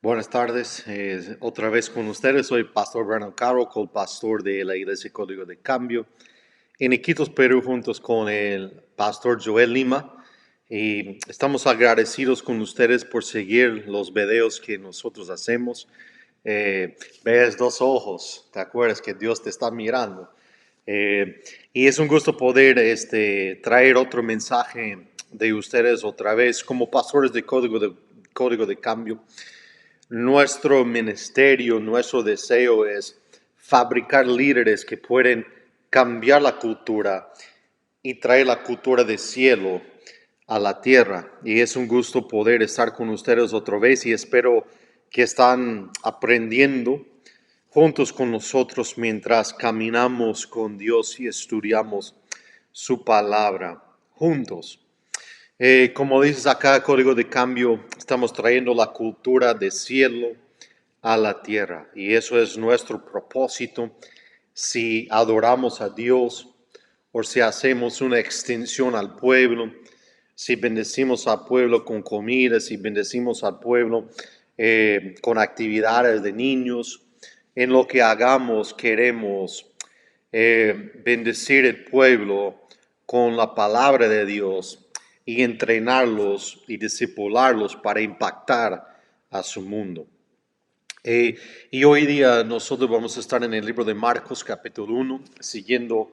Buenas tardes, otra vez con ustedes. Soy Pastor Brandon Caro, co-pastor de la Iglesia Código de Cambio en Iquitos, Perú, juntos con el Pastor Joel Lima. Y estamos agradecidos con ustedes por seguir los videos que nosotros hacemos. Ves dos ojos, ¿te acuerdas que Dios te está mirando? Y es un gusto poder traer otro mensaje de ustedes otra vez como pastores de Código de Cambio. Nuestro ministerio, nuestro deseo es fabricar líderes que pueden cambiar la cultura y traer la cultura del cielo a la tierra. Y es un gusto poder estar con ustedes otra vez y espero que están aprendiendo juntos con nosotros mientras caminamos con Dios y estudiamos su palabra juntos. Como dices acá, Código de Cambio, estamos trayendo la cultura del cielo a la tierra. Y eso es nuestro propósito. Si adoramos a Dios o si hacemos una extensión al pueblo, si bendecimos al pueblo con comida, si bendecimos al pueblo con actividades de niños, en lo que hagamos queremos bendecir el pueblo con la palabra de Dios y entrenarlos y discipularlos para impactar a su mundo. Y hoy día nosotros vamos a estar en el libro de Marcos capítulo 1, siguiendo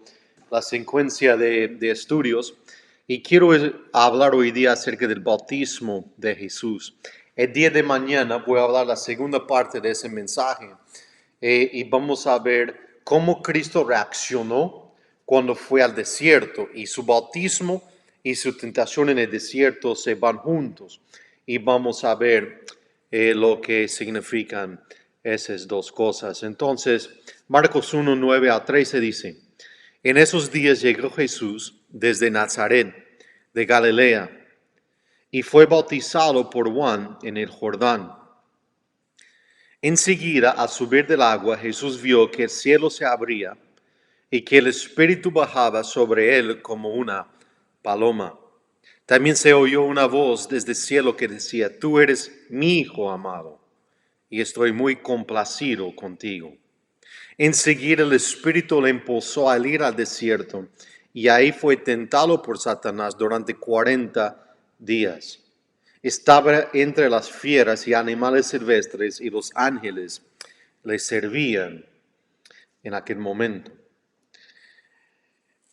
la secuencia de estudios. Y quiero hablar hoy día acerca del bautismo de Jesús. El día de mañana voy a hablar la segunda parte de ese mensaje. Y vamos a ver cómo Cristo reaccionó cuando fue al desierto, y su bautismo y su tentación en el desierto se van juntos, y vamos a ver lo que significan esas dos cosas. Entonces, Marcos 1, 9 a 13 dice: en esos días llegó Jesús desde Nazaret de Galilea y fue bautizado por Juan en el Jordán. Enseguida, al subir del agua, Jesús vio que el cielo se abría y que el Espíritu bajaba sobre él como una paloma. También se oyó una voz desde el cielo que decía: tú eres mi Hijo amado, y estoy muy complacido contigo. Enseguida el Espíritu le impulsó a ir al desierto, y ahí fue tentado por Satanás durante 40 días. Estaba entre las fieras y animales silvestres, y los ángeles le servían en aquel momento.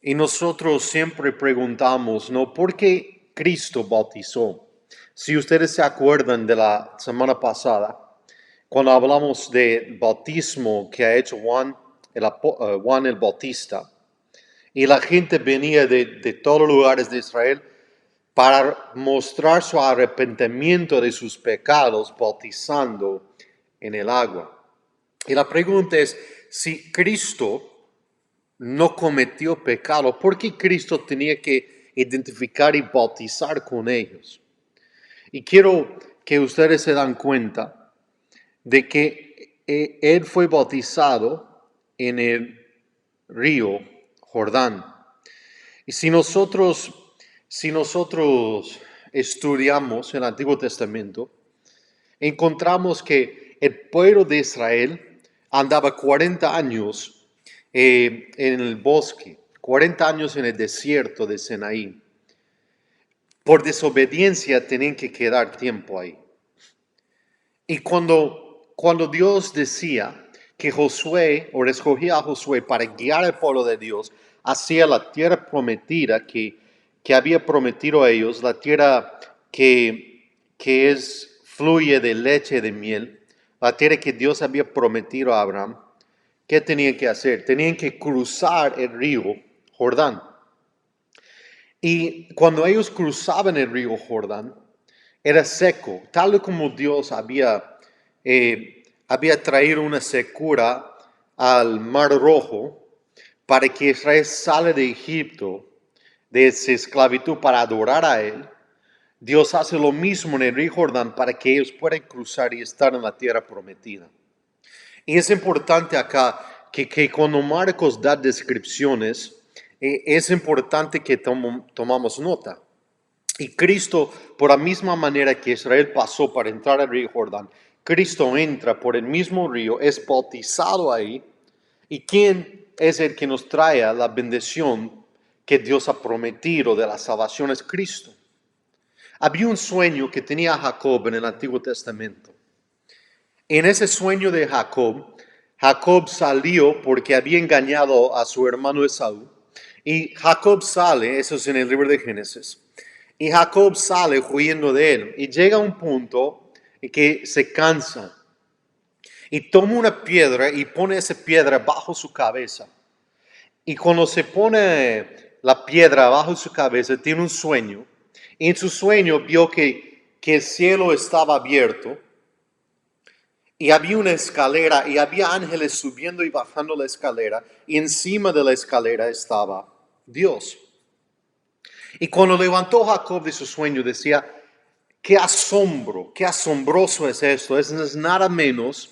Y nosotros siempre preguntamos, ¿no? ¿Por qué Cristo bautizó? Si ustedes se acuerdan de la semana pasada, cuando hablamos del bautismo que ha hecho Juan el Bautista, y la gente venía de todos los lugares de Israel para mostrar su arrepentimiento de sus pecados, bautizando en el agua. Y la pregunta es, si Cristo no cometió pecado, ¿por qué Cristo tenía que identificar y bautizar con ellos? Y quiero que ustedes se dan cuenta de que él fue bautizado en el río Jordán. Y si nosotros estudiamos el Antiguo Testamento, encontramos que el pueblo de Israel andaba 40 años en el bosque, 40 años en el desierto de Sinaí. Por desobediencia tenían que quedar tiempo ahí. Y cuando Dios decía que Josué, o escogía a Josué para guiar al pueblo de Dios hacia la tierra prometida que había prometido a ellos, la tierra que fluye de leche y de miel, la tierra que Dios había prometido a Abraham, ¿qué tenían que hacer? Tenían que cruzar el río Jordán. Y cuando ellos cruzaban el río Jordán, era seco, tal como Dios había traído una secura al Mar Rojo para que Israel sale de Egipto, de esa esclavitud para adorar a Él, Dios hace lo mismo en el río Jordán para que ellos puedan cruzar y estar en la tierra prometida. Y es importante acá que cuando Marcos da descripciones, es importante que tomamos nota. Y Cristo, por la misma manera que Israel pasó para entrar al río Jordán, Cristo entra por el mismo río, es bautizado ahí. ¿Y quién es el que nos trae la bendición que Dios ha prometido de la salvación? Es Cristo. Había un sueño que tenía Jacob en el Antiguo Testamento. En ese sueño de Jacob, Jacob salió porque había engañado a su hermano Esaú. Y Jacob sale, eso es en el libro de Génesis. Y Jacob sale huyendo de él. Y llega a un punto en que se cansa. Y toma una piedra y pone esa piedra bajo su cabeza. Y cuando se pone la piedra bajo su cabeza, tiene un sueño. Y en su sueño vio que el cielo estaba abierto. Y había una escalera y había ángeles subiendo y bajando la escalera. Y encima de la escalera estaba Dios. Y cuando levantó Jacob de su sueño, decía, qué asombro, qué asombroso es esto. Es nada menos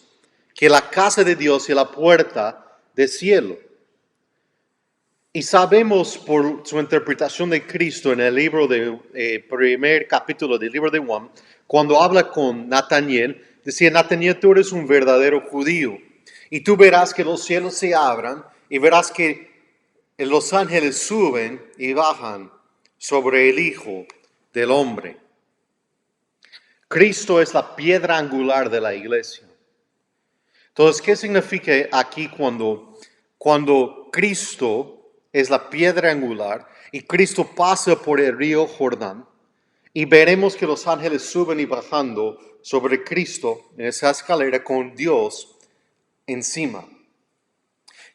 que la casa de Dios y la puerta del cielo. Y sabemos por su interpretación de Cristo en el libro de primer capítulo del libro de Juan, cuando habla con Nataniel, decía, Nataniel, tú eres un verdadero judío. Y tú verás que los cielos se abran y verás que los ángeles suben y bajan sobre el Hijo del Hombre. Cristo es la piedra angular de la iglesia. Entonces, ¿qué significa aquí cuando Cristo es la piedra angular y Cristo pasa por el río Jordán? Y veremos que los ángeles suben y bajando sobre Cristo en esa escalera con Dios encima.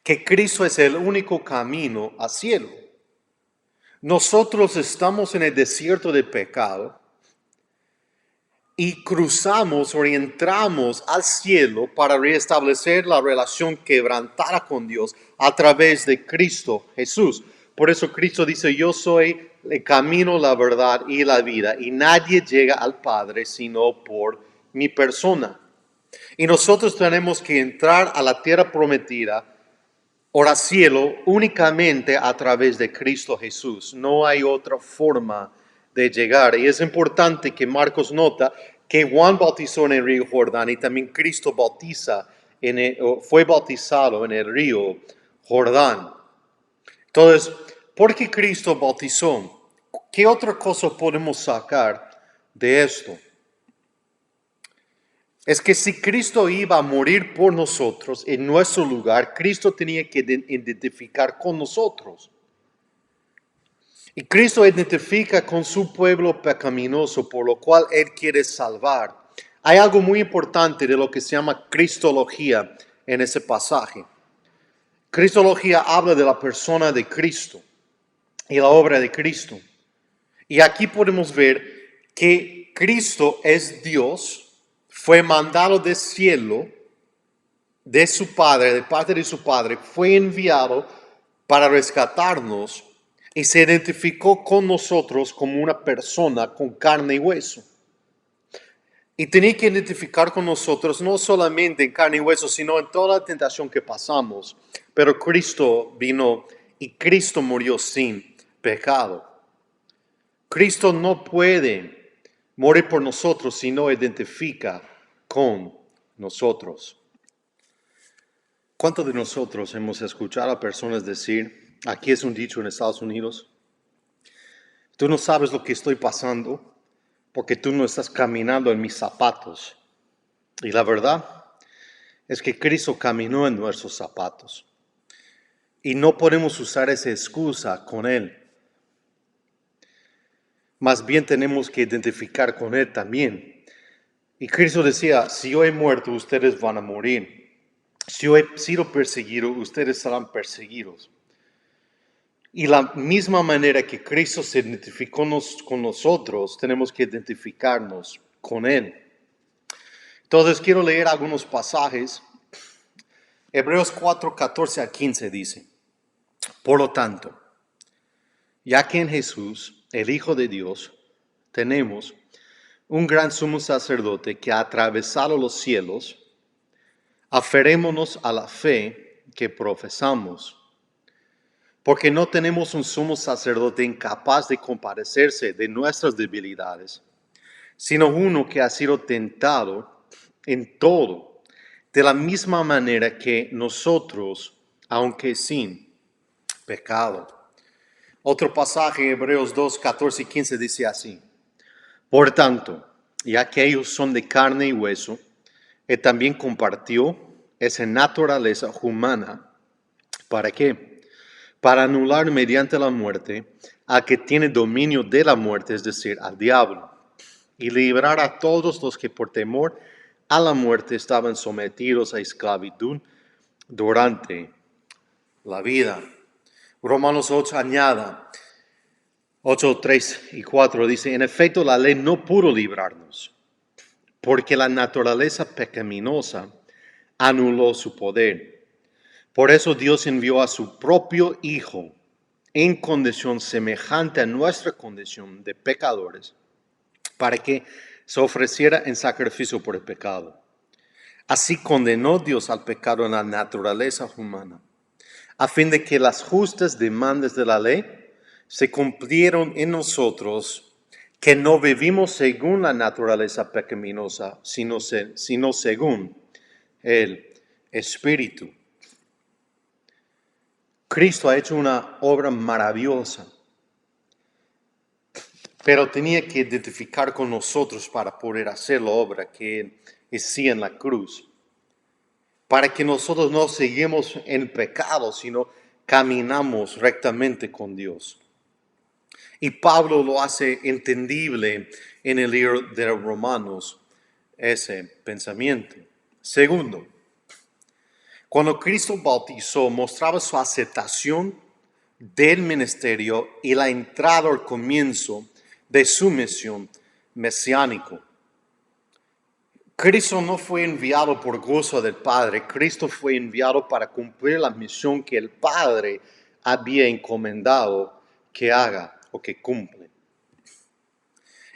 Que Cristo es el único camino al cielo. Nosotros estamos en el desierto del pecado y cruzamos o entramos al cielo para restablecer la relación quebrantada con Dios a través de Cristo Jesús. Por eso Cristo dice, yo soy el camino, la verdad y la vida, y nadie llega al Padre sino por mi persona. Y nosotros tenemos que entrar a la tierra prometida o al cielo únicamente a través de Cristo Jesús. No hay otra forma de llegar. Y es importante que Marcos nota que Juan bautizó en el río Jordán y también Cristo fue bautizado en el río Jordán. Entonces, ¿por qué Cristo bautizó? ¿Qué otra cosa podemos sacar de esto? Es que si Cristo iba a morir por nosotros en nuestro lugar, Cristo tenía que identificar con nosotros. Y Cristo identifica con su pueblo pecaminoso, por lo cual Él quiere salvar. Hay algo muy importante de lo que se llama cristología en ese pasaje. Cristología habla de la persona de Cristo y la obra de Cristo. Y aquí podemos ver que Cristo es Dios, fue mandado del cielo, de su Padre, de parte de su Padre, fue enviado para rescatarnos y se identificó con nosotros como una persona con carne y hueso. Y tenía que identificar con nosotros no solamente en carne y hueso, sino en toda la tentación que pasamos. Pero Cristo vino y Cristo murió sin pecado. Cristo no puede morir por nosotros si no identifica con nosotros. ¿Cuántos de nosotros hemos escuchado a personas decir, aquí es un dicho en Estados Unidos, tú no sabes lo que estoy pasando porque tú no estás caminando en mis zapatos? Y la verdad es que Cristo caminó en nuestros zapatos. Y no podemos usar esa excusa con Él. Más bien tenemos que identificar con Él también. Y Cristo decía, si yo he muerto, ustedes van a morir. Si yo he sido perseguido, ustedes serán perseguidos. Y la misma manera que Cristo se identificó con nosotros, tenemos que identificarnos con Él. Entonces quiero leer algunos pasajes. Hebreos 4, 14 a 15 dice, Por lo tanto, ya que en Jesús, el Hijo de Dios, tenemos un gran sumo sacerdote que ha atravesado los cielos, aferrémonos a la fe que profesamos, porque no tenemos un sumo sacerdote incapaz de compadecerse de nuestras debilidades, sino uno que ha sido tentado en todo, de la misma manera que nosotros, aunque sin pecado. Otro pasaje, Hebreos 2, 14 y 15, dice así: Por tanto, ya que ellos son de carne y hueso, él también compartió esa naturaleza humana. ¿Para qué? Para anular mediante la muerte al que tiene dominio de la muerte, es decir, al diablo, y librar a todos los que por temor a la muerte estaban sometidos a esclavitud durante la vida. Romanos 8 añada, 8, 3 y 4 dice: En efecto, la ley no pudo librarnos, porque la naturaleza pecaminosa anuló su poder. Por eso Dios envió a su propio Hijo en condición semejante a nuestra condición de pecadores, para que se ofreciera en sacrificio por el pecado. Así condenó Dios al pecado en la naturaleza humana, a fin de que las justas demandas de la ley se cumplieron en nosotros, que no vivimos según la naturaleza pecaminosa, sino según el Espíritu. Cristo ha hecho una obra maravillosa, pero tenía que identificar con nosotros para poder hacer la obra que Él hacía en la cruz, para que nosotros no seguimos en pecado, sino caminamos rectamente con Dios. Y Pablo lo hace entendible en el libro de Romanos, ese pensamiento. Segundo, cuando Cristo bautizó, mostraba su aceptación del ministerio y la entrada al comienzo de su misión mesiánico. Cristo no fue enviado por gozo del Padre, Cristo fue enviado para cumplir la misión que el Padre había encomendado que haga o que cumple.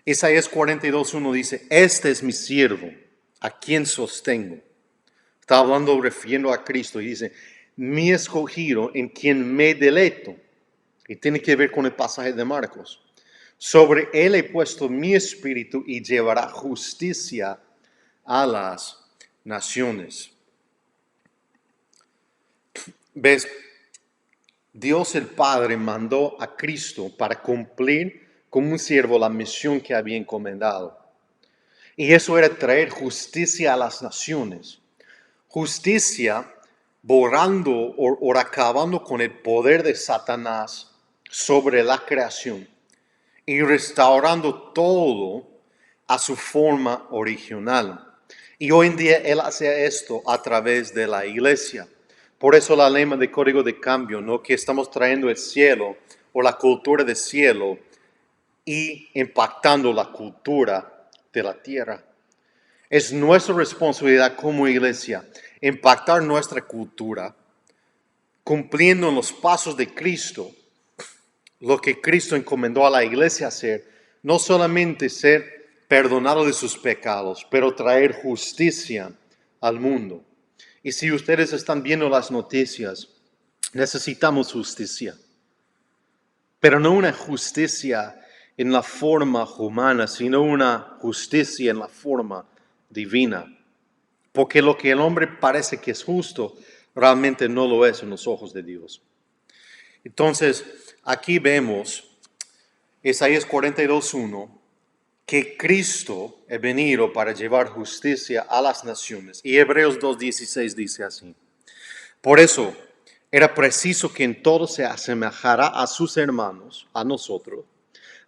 Isaías 42:1 dice: Este es mi siervo, a quien sostengo. Está hablando, refiriendo a Cristo, y dice: mi escogido, en quien me deleito. Y tiene que ver con el pasaje de Marcos. Sobre él he puesto mi espíritu y llevará justicia a las naciones. ¿Ves? Dios el Padre mandó a Cristo para cumplir como un siervo la misión que había encomendado. Y eso era traer justicia a las naciones. Justicia borrando o acabando con el poder de Satanás sobre la creación y restaurando todo a su forma original. Y hoy en día Él hace esto a través de la iglesia. Por eso la lema de código de cambio, ¿no? Que estamos trayendo el cielo o la cultura del cielo y impactando la cultura de la tierra. Es nuestra responsabilidad como iglesia impactar nuestra cultura, cumpliendo los pasos de Cristo, lo que Cristo encomendó a la iglesia hacer, no solamente ser perdonado de sus pecados, pero traer justicia al mundo. Y si ustedes están viendo las noticias, necesitamos justicia, pero no una justicia en la forma humana, sino una justicia en la forma divina. Porque lo que el hombre parece que es justo, realmente no lo es en los ojos de Dios. Entonces, aquí vemos, Isaías 42:1, que Cristo ha venido para llevar justicia a las naciones. Y Hebreos 2:16 dice así: Por eso era preciso que en todo se asemejara a sus hermanos, a nosotros,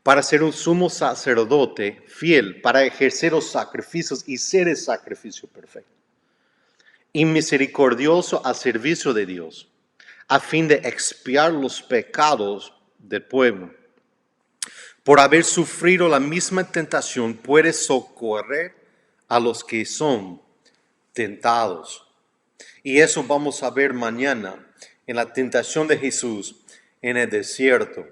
para ser un sumo sacerdote fiel, para ejercer los sacrificios y ser el sacrificio perfecto, y misericordioso al servicio de Dios, a fin de expiar los pecados del pueblo. Por haber sufrido la misma tentación, puede socorrer a los que son tentados. Y eso vamos a ver mañana en la tentación de Jesús en el desierto.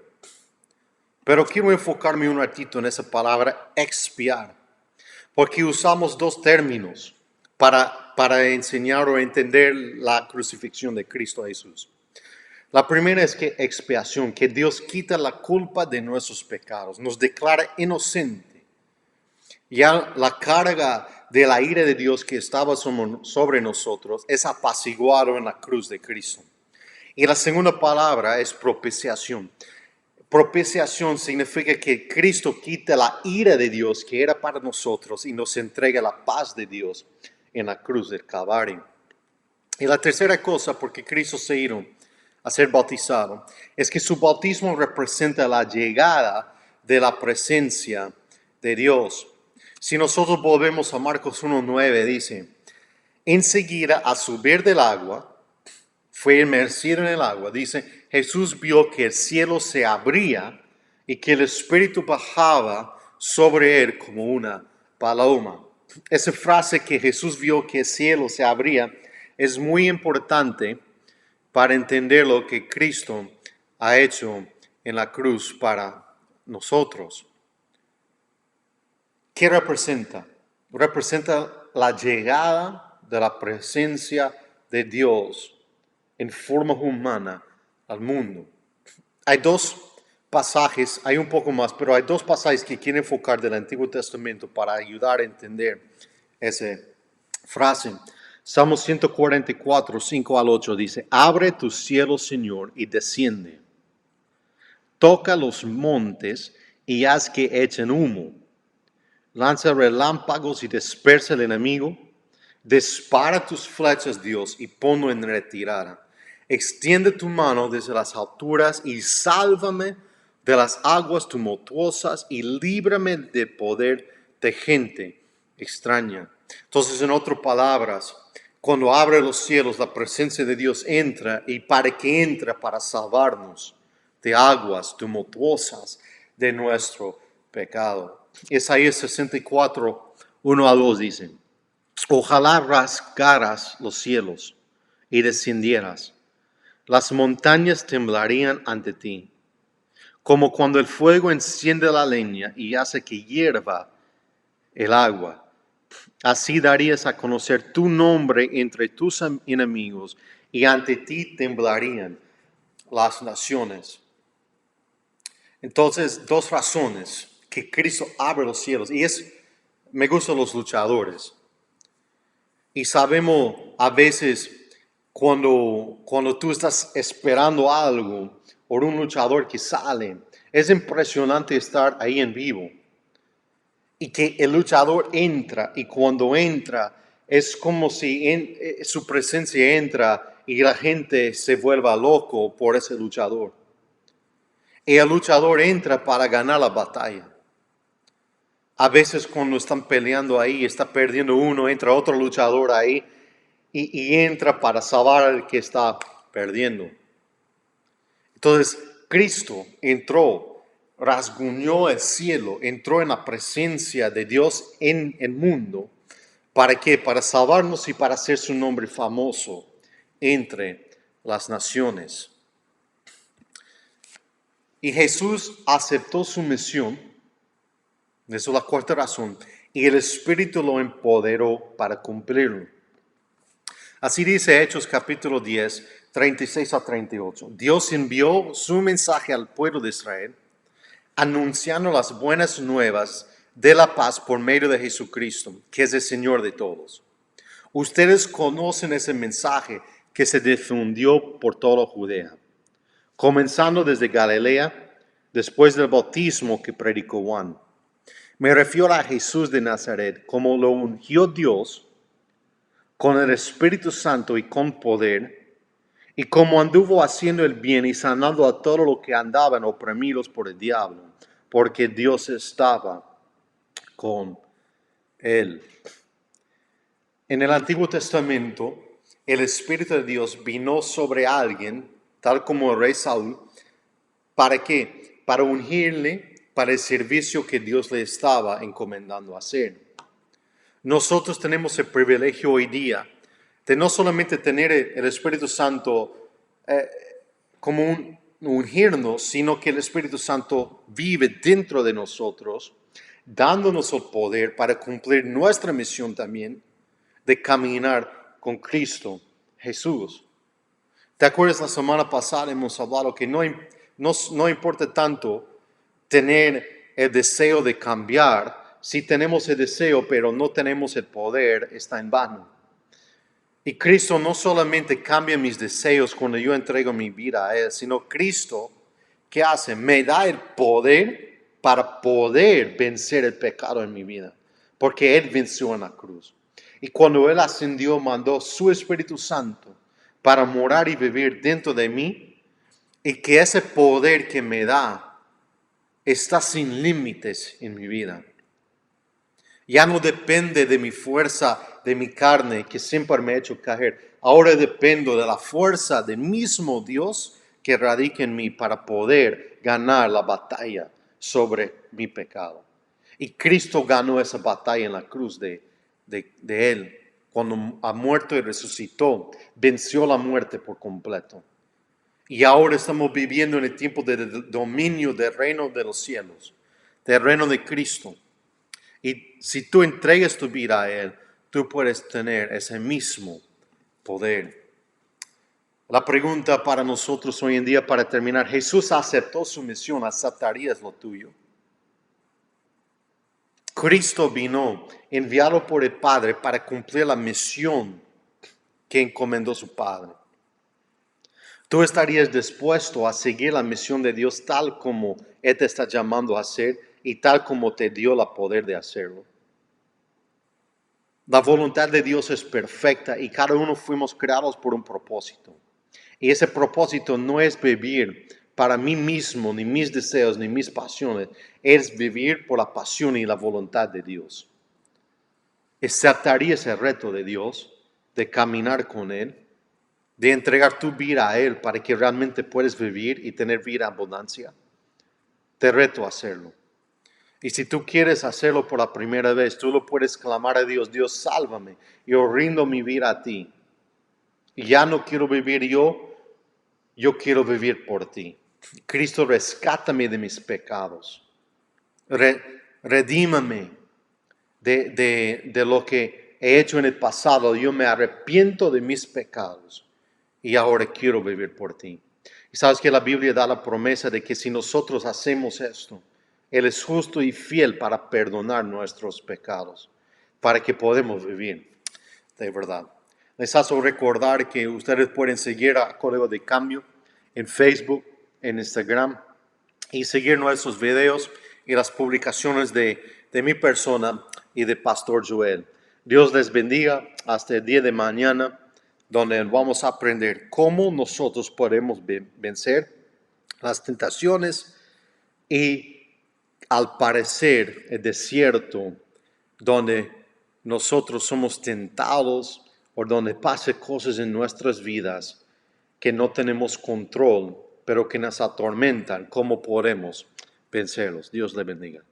Pero quiero enfocarme un ratito en esa palabra expiar, porque usamos dos términos para enseñar o entender la crucifixión de Cristo Jesús. La primera es que expiación, que Dios quita la culpa de nuestros pecados, nos declara inocente. Ya la carga de la ira de Dios que estaba sobre nosotros es apaciguado en la cruz de Cristo. Y la segunda palabra es propiciación. Propiciación significa que Cristo quita la ira de Dios que era para nosotros y nos entrega la paz de Dios en la cruz del Calvario. Y la tercera cosa, porque Cristo se iba a ser bautizado, es que su bautismo representa la llegada de la presencia de Dios. Si nosotros volvemos a Marcos 1:9, dice, enseguida al subir del agua, fue inmersido en el agua, dice, Jesús vio que el cielo se abría y que el Espíritu bajaba sobre él como una paloma. Esa frase que Jesús vio que el cielo se abría es muy importante para entender lo que Cristo ha hecho en la cruz para nosotros. ¿Qué representa? Representa la llegada de la presencia de Dios en forma humana al mundo. Hay dos pasajes, hay un poco más, pero hay dos pasajes que quiero enfocar del Antiguo Testamento para ayudar a entender esa frase. Salmo 144, 5 al 8 dice, abre tus cielos, Señor, y desciende. Toca los montes y haz que echen humo. Lanza relámpagos y dispersa el enemigo. Dispara tus flechas, Dios, y ponlo en retirada. Extiende tu mano desde las alturas y sálvame de las aguas tumultuosas y líbrame del poder de gente extraña. Entonces, en otras palabras, cuando abre los cielos, la presencia de Dios entra, y para que entra para salvarnos de aguas tumultuosas de nuestro pecado. Isaías 64, 1 a 2 dice, ojalá rasgaras los cielos y descendieras. Las montañas temblarían ante ti, como cuando el fuego enciende la leña y hace que hierva el agua. Así darías a conocer tu nombre entre tus enemigos y ante ti temblarían las naciones. Entonces, dos razones que Cristo abre los cielos. Y me gustan los luchadores. Y sabemos a veces cuando tú estás esperando algo por un luchador que sale, es impresionante estar ahí en vivo. Y que el luchador entra, y cuando entra, es como si su presencia entra y la gente se vuelva loco por ese luchador. Y el luchador entra para ganar la batalla. A veces cuando están peleando ahí, está perdiendo uno, entra otro luchador ahí y entra para salvar al que está perdiendo. Entonces, Cristo entró, rasguñó el cielo, entró en la presencia de Dios en el mundo. ¿Para qué? Para salvarnos y para hacer su nombre famoso entre las naciones. Y Jesús aceptó su misión, esa es la cuarta razón, y el Espíritu lo empoderó para cumplirlo. Así dice Hechos capítulo 10, 36 a 38. Dios envió su mensaje al pueblo de Israel, anunciando las buenas nuevas de la paz por medio de Jesucristo, que es el Señor de todos. Ustedes conocen ese mensaje que se difundió por toda Judea, comenzando desde Galilea, después del bautismo que predicó Juan. Me refiero a Jesús de Nazaret, como lo ungió Dios con el Espíritu Santo y con poder, y como anduvo haciendo el bien y sanando a todos los que andaban oprimidos por el diablo, porque Dios estaba con él. En el Antiguo Testamento, el Espíritu de Dios vino sobre alguien, tal como el rey Saúl. ¿Para qué? Para ungirle para el servicio que Dios le estaba encomendando hacer. Nosotros tenemos el privilegio hoy día de no solamente tener el Espíritu Santo como ungirnos, sino que el Espíritu Santo vive dentro de nosotros, dándonos el poder para cumplir nuestra misión también de caminar con Cristo Jesús. ¿Te acuerdas la semana pasada hemos hablado que no importa tanto tener el deseo de cambiar? Si tenemos el deseo pero no tenemos el poder, está en vano. Y Cristo no solamente cambia mis deseos cuando yo entrego mi vida a Él, sino Cristo, ¿qué hace? Me da el poder para poder vencer el pecado en mi vida, porque Él venció en la cruz. Y cuando Él ascendió, mandó su Espíritu Santo para morar y vivir dentro de mí, y que ese poder que me da está sin límites en mi vida. Ya no depende de mi fuerza, de mi carne, que siempre me ha hecho caer. Ahora dependo de la fuerza del mismo Dios que radica en mí para poder ganar la batalla sobre mi pecado. Y Cristo ganó esa batalla en la cruz de Él. Cuando ha muerto y resucitó, venció la muerte por completo. Y ahora estamos viviendo en el tiempo del dominio del reino de los cielos, del reino de Cristo. Y si tú entregas tu vida a Él, tú puedes tener ese mismo poder. La pregunta para nosotros hoy en día, para terminar, Jesús aceptó su misión, ¿aceptarías lo tuyo? Cristo vino enviado por el Padre para cumplir la misión que encomendó su Padre. ¿Tú estarías dispuesto a seguir la misión de Dios tal como Él te está llamando a hacer y tal como te dio el poder de hacerlo? La voluntad de Dios es perfecta y cada uno fuimos creados por un propósito. Y ese propósito no es vivir para mí mismo, ni mis deseos, ni mis pasiones. Es vivir por la pasión y la voluntad de Dios. ¿Aceptarías el reto de Dios de caminar con Él? De entregar tu vida a Él para que realmente puedas vivir y tener vida en abundancia? Te reto a hacerlo. Y si tú quieres hacerlo por la primera vez, tú lo puedes clamar a Dios: Dios, sálvame, yo rindo mi vida a ti. Y ya no quiero vivir yo quiero vivir por ti. Cristo, rescátame de mis pecados. Redímame de lo que he hecho en el pasado. Yo me arrepiento de mis pecados y ahora quiero vivir por ti. Y sabes que la Biblia da la promesa de que si nosotros hacemos esto, Él es justo y fiel para perdonar nuestros pecados, para que podamos vivir de verdad. Les hago recordar que ustedes pueden seguir a Código de Cambio en Facebook, en Instagram, y seguir nuestros videos y las publicaciones de mi persona y de Pastor Joel. Dios les bendiga hasta el día de mañana, donde vamos a aprender cómo nosotros podemos vencer las tentaciones y, al parecer, el desierto donde nosotros somos tentados o donde pasan cosas en nuestras vidas que no tenemos control, pero que nos atormentan. ¿Cómo podemos vencerlos? Dios le bendiga.